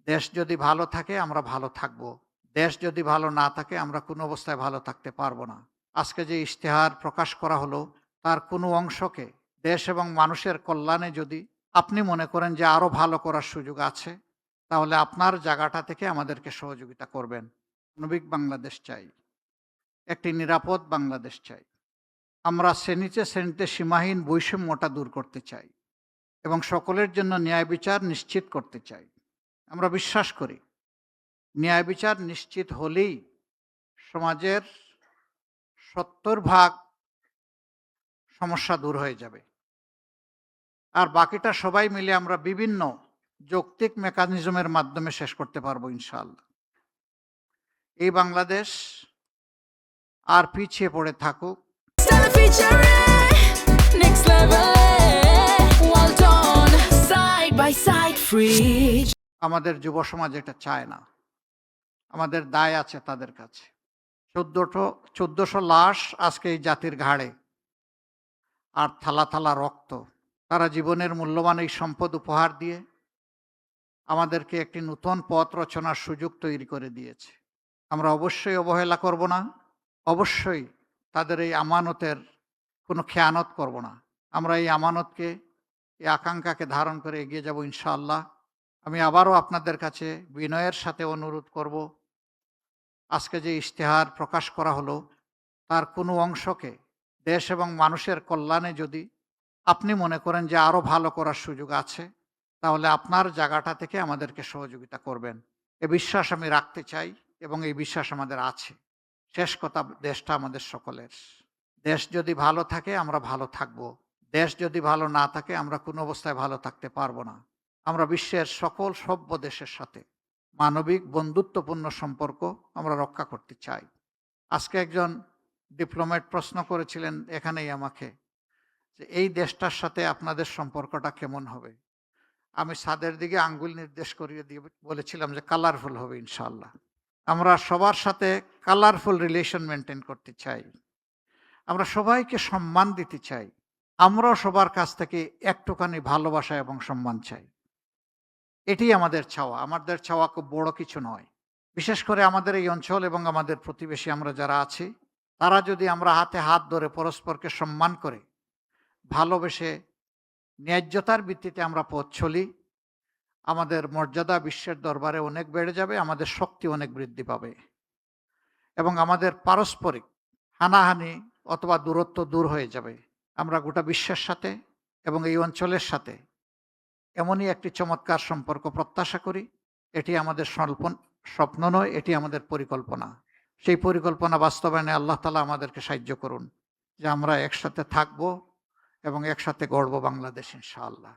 দেশ যদি ভালো থাকে আমরা ভালো থাকব। দেশ যদি ভালো না থাকে আমরা কোনো অবস্থায় ভালো থাকতে পারব না। আজকে যে ইশতেহার প্রকাশ করা হলো তার কোনো অংশকে দেশ এবং মানুষের কল্যাণে যদি আপনি মনে করেন যে আরো ভালো করার সুযোগ আছে, তাহলে আপনার জায়গাটা থেকে আমাদেরকে সহযোগিতা করবেন। মানবিক বাংলাদেশ চাই। একটি নিরাপদ বাংলাদেশ চাই। আমরা শ্রেণীতে শ্রেণীতে সীমাহীন বৈষম্যটা দূর করতে চাই এবং সকলের জন্য ন্যায় বিচার নিশ্চিত করতে চাই। আমরা বিশ্বাস করি ন্যায় বিচার নিশ্চিত হলেই সমাজের ৭০% সমস্যা দূর হয়ে যাবে। আর বাকিটা সবাই মিলে আমরা বিভিন্ন যৌক্তিক মেকানিজমের মাধ্যমে শেষ করতে পারবো ইনশাআল্লাহ। এই বাংলাদেশ আর পিছিয়ে পড়ে থাকুক। আমাদের যুব সমাজ এটা চায় না। আমাদের দায় আছে তাদের কাছে। ১৪০০ লাশ আজকে এই জাতির ঘাড়ে, আর থালা থালা রক্ত। তারা জীবনের মূল্যবান এই সম্পদ উপহার দিয়ে আমাদেরকে একটি নতুন পথ রচনার সুযোগ তৈরি করে দিয়েছে। আমরা অবশ্যই অবহেলা করব না, অবশ্যই তাদের এই আমানতের কোনো খেয়ানত করব না। আমরা এই আমানতকে, এই আকাঙ্ক্ষাকে ধারণ করে এগিয়ে যাব ইনশাআল্লাহ। আমি আবারও আপনাদের কাছে বিনয়ের সাথে অনুরোধ করব, আজকে যে ইশতেহার প্রকাশ করা হলো তার কোনো অংশকে দেশ এবং মানুষের কল্যাণে যদি আপনি মনে করেন যে আরো ভালো করার সুযোগ আছে, তাহলে আপনার জায়গাটা থেকে আমাদেরকে সহযোগিতা করবেন। এ বিশ্বাস আমি রাখতে চাই এবং এই বিশ্বাস আমাদের আছে। শেষ কথা, দেশটা আমাদের সকলের। দেশ যদি ভালো থাকে আমরা ভালো থাকব। দেশ যদি ভালো না থাকে আমরা কোনো অবস্থায় ভালো থাকতে পারবো না। আমরা বিশ্বের সকল সভ্য দেশের সাথে মানবিক বন্ধুত্বপূর্ণ সম্পর্ক আমরা রক্ষা করতে চাই। আজকে একজন ডিপ্লোম্যাট প্রশ্ন করেছিলেন এখানেই আমাকে, যে এই দেশটার সাথে আপনাদের সম্পর্কটা কেমন হবে। আমি ছাদের দিকে আঙ্গুল নির্দেশ করিয়ে দিয়ে বলেছিলাম যে কালারফুল হবে ইনশাআল্লাহ। আমরা সবার সাথে কালারফুল রিলেশন মেনটেন করতে চাই। আমরা সবাইকে সম্মান দিতে চাই। আমরাও সবার কাছ থেকে একটুখানি ভালোবাসা এবং সম্মান চাই। এটি আমাদের চাওয়া। আমাদের চাওয়া খুব বড় কিছু নয়। বিশেষ করে আমাদের এই অঞ্চল এবং আমাদের প্রতিবেশী আমরা যারা আছি, তারা যদি আমরা হাতে হাত ধরে পরস্পরকে সম্মান করে ভালোবেসে ন্যায্যতার ভিত্তিতে আমরা পথ চলি, আমাদের মর্যাদা বিশ্বের দরবারে অনেক বেড়ে যাবে, আমাদের শক্তি অনেক বৃদ্ধি পাবে এবং আমাদের পারস্পরিক হানাহানি অথবা দূরত্ব দূর হয়ে যাবে। আমরা গোটা বিশ্বের সাথে এবং এই অঞ্চলের সাথে এমনই একটি চমৎকার সম্পর্ক প্রত্যাশা করি। এটি আমাদের স্বপ্ন নয়, এটি আমাদের পরিকল্পনা। সেই পরিকল্পনা বাস্তবায়নে আল্লাহ তাআলা আমাদেরকে সাহায্য করুন যে আমরা একসাথে থাকব এবং একসাথে গড়ব বাংলাদেশ ইনশাআল্লাহ।